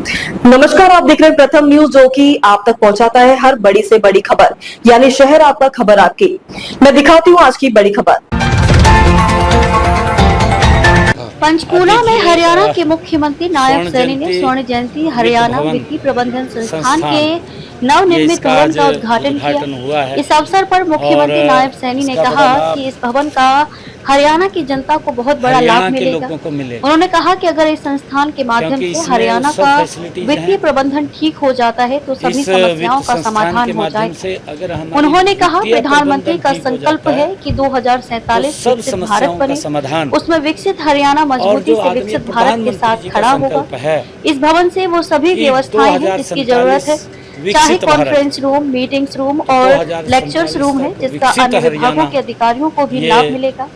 नमस्कार, आप देख रहे हैं प्रथम न्यूज, जो कि आप तक पहुंचाता है हर बड़ी से बड़ी खबर, यानी शहर आपका खबर आपकी। मैं दिखाती हूं आज की बड़ी खबर। पंचकूला में हरियाणा के मुख्यमंत्री नायब सैनी ने स्वर्ण जयंती हरियाणा वित्तीय प्रबंधन संस्थान के नवनिर्मित भवन का उद्घाटन किया। इस अवसर पर मुख्यमंत्री नायब सैनी ने कहा कि इस भवन का हरियाणा की जनता को बहुत बड़ा लाभ मिलेगा। उन्होंने कहा कि अगर इस संस्थान के माध्यम से हरियाणा का वित्तीय प्रबंधन ठीक हो जाता है तो सभी समस्याओं का समाधान हो जाएगा। उन्होंने कहा, प्रधानमंत्री का संकल्प है कि 2047 विकसित भारत बने, उसमें विकसित हरियाणा मजबूती से विकसित भारत के साथ खड़ा होगा। इस भवन से वो सभी व्यवस्थाएं हैं जिसकी जरूरत है, चाहे कॉन्फ्रेंस रूम, मीटिंग्स रूम और लेक्चर्स रूम है, जिसका अन्य विभागों के अधिकारियों को भी लाभ मिलेगा।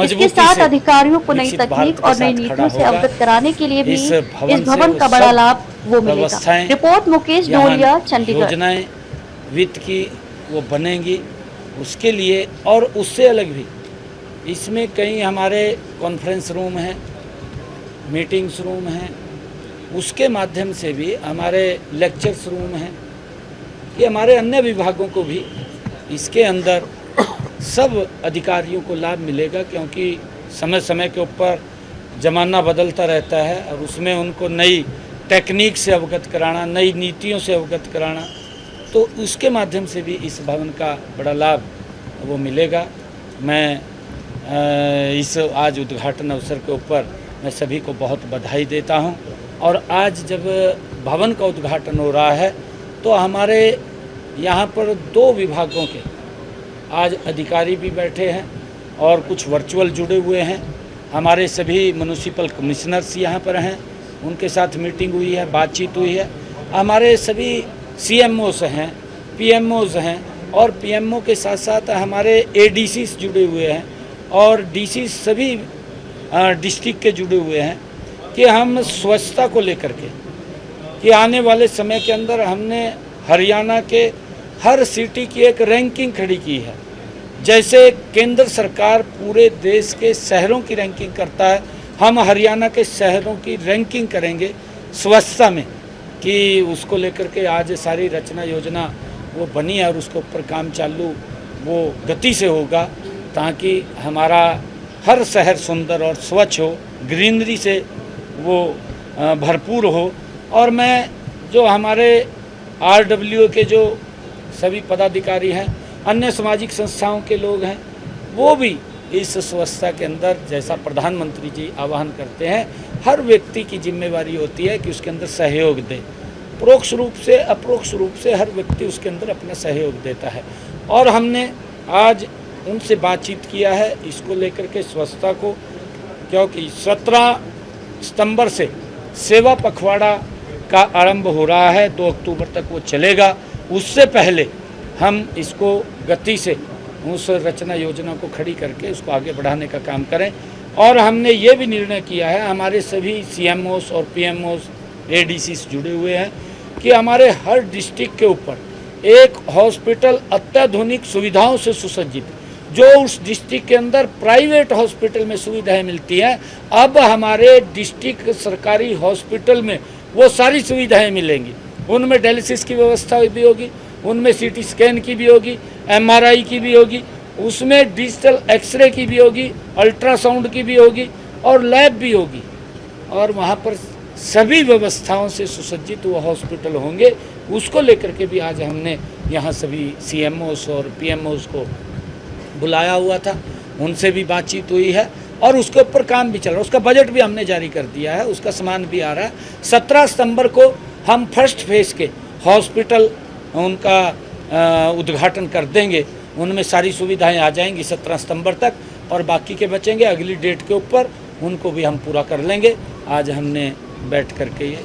इसके साथ अधिकारियों को नई तकनीक और नई नीतियों से अवगत कराने के लिए भी इस भवन का बड़ा लाभ वो मिलेगा। रिपोर्ट मुकेश डोलिया, चंडीगढ़। योजनाएं वित्त की वो बनेंगी, उसके लिए और उससे अलग भी इसमें कई हमारे कॉन्फ्रेंस रूम हैं, मीटिंग्स रूम हैं, उसके माध्यम से भी हमारे लेक्चर्स रूम हैं, कि हमारे अन्य विभागों को भी इसके अंदर सब अधिकारियों को लाभ मिलेगा, क्योंकि समय समय के ऊपर ज़माना बदलता रहता है और उसमें उनको नई टेक्निक से अवगत कराना, नई नीतियों से अवगत कराना, तो उसके माध्यम से भी इस भवन का बड़ा लाभ वो मिलेगा। मैं इस आज उद्घाटन अवसर के ऊपर मैं सभी को बहुत बधाई देता हूं। और आज जब भवन का उद्घाटन हो रहा है तो हमारे यहाँ पर 2 विभागों के आज अधिकारी भी बैठे हैं और कुछ वर्चुअल जुड़े हुए हैं। हमारे सभी म्युनिसिपल कमिश्नर्स यहाँ पर हैं, उनके साथ मीटिंग हुई है, बातचीत हुई है। हमारे सभी CMOs हैं, PMOs हैं और PMO के साथ साथ हमारे ADCs जुड़े हुए हैं और DC सभी डिस्ट्रिक्ट के जुड़े हुए हैं, कि हम स्वच्छता को लेकर के कि आने वाले समय के अंदर हमने हरियाणा के हर सिटी की एक रैंकिंग खड़ी की है। जैसे केंद्र सरकार पूरे देश के शहरों की रैंकिंग करता है, हम हरियाणा के शहरों की रैंकिंग करेंगे स्वच्छता में, कि उसको लेकर के आज सारी रचना योजना वो बनी है और उसके ऊपर काम चालू वो गति से होगा, ताकि हमारा हर शहर सुंदर और स्वच्छ हो, ग्रीनरी से वो भरपूर हो। और मैं जो हमारे RWA के जो सभी पदाधिकारी हैं, अन्य सामाजिक संस्थाओं के लोग हैं, वो भी इस स्वच्छता के अंदर, जैसा प्रधानमंत्री जी आह्वान करते हैं, हर व्यक्ति की जिम्मेवारी होती है कि उसके अंदर सहयोग दे। परोक्ष रूप से अपरोक्ष रूप से हर व्यक्ति उसके अंदर अपना सहयोग देता है। और हमने आज उनसे बातचीत किया है इसको लेकर के स्वच्छता को, क्योंकि 17 सितंबर से सेवा पखवाड़ा का आरंभ हो रहा है, 2 अक्टूबर तक वो चलेगा। उससे पहले हम इसको गति से उस रचना योजना को खड़ी करके उसको आगे बढ़ाने का काम करें। और हमने ये भी निर्णय किया है, हमारे सभी CMOs और PMOs ADCs जुड़े हुए हैं, कि हमारे हर डिस्ट्रिक्ट के ऊपर एक हॉस्पिटल अत्याधुनिक सुविधाओं से सुसज्जित, जो उस डिस्ट्रिक्ट के अंदर प्राइवेट हॉस्पिटल में सुविधाएं मिलती हैं, अब हमारे डिस्ट्रिक्ट सरकारी हॉस्पिटल में वो सारी सुविधाएं मिलेंगी। उनमें डायलिसिस की व्यवस्था भी होगी, उनमें CT स्कैन की भी होगी, MRI की भी होगी, उसमें डिजिटल एक्सरे की भी होगी, अल्ट्रासाउंड की भी होगी और लैब भी होगी। और वहाँ पर सभी व्यवस्थाओं से सुसज्जित वो हॉस्पिटल होंगे। उसको लेकर के भी आज हमने यहाँ सभी CMOs और PMOs को बुलाया हुआ था, उनसे भी बातचीत हुई है और उसके ऊपर काम भी चल रहा है। उसका बजट भी हमने जारी कर दिया है, उसका सामान भी आ रहा है। 17 सितंबर को हम फर्स्ट फेज़ के हॉस्पिटल उनका उद्घाटन कर देंगे, उनमें सारी सुविधाएं आ जाएंगी 17 सितंबर तक, और बाकी के बचेंगे अगली डेट के ऊपर, उनको भी हम पूरा कर लेंगे। आज हमने बैठ करके ये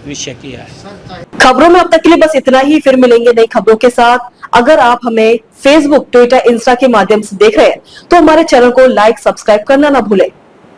विषय किया है। खबरों में अब तक के लिए बस इतना ही, फिर मिलेंगे नई खबरों के साथ। अगर आप हमें Facebook, Twitter, Insta के माध्यम से देख रहे हैं तो हमारे चैनल को लाइक, सब्सक्राइब करना ना भूलें।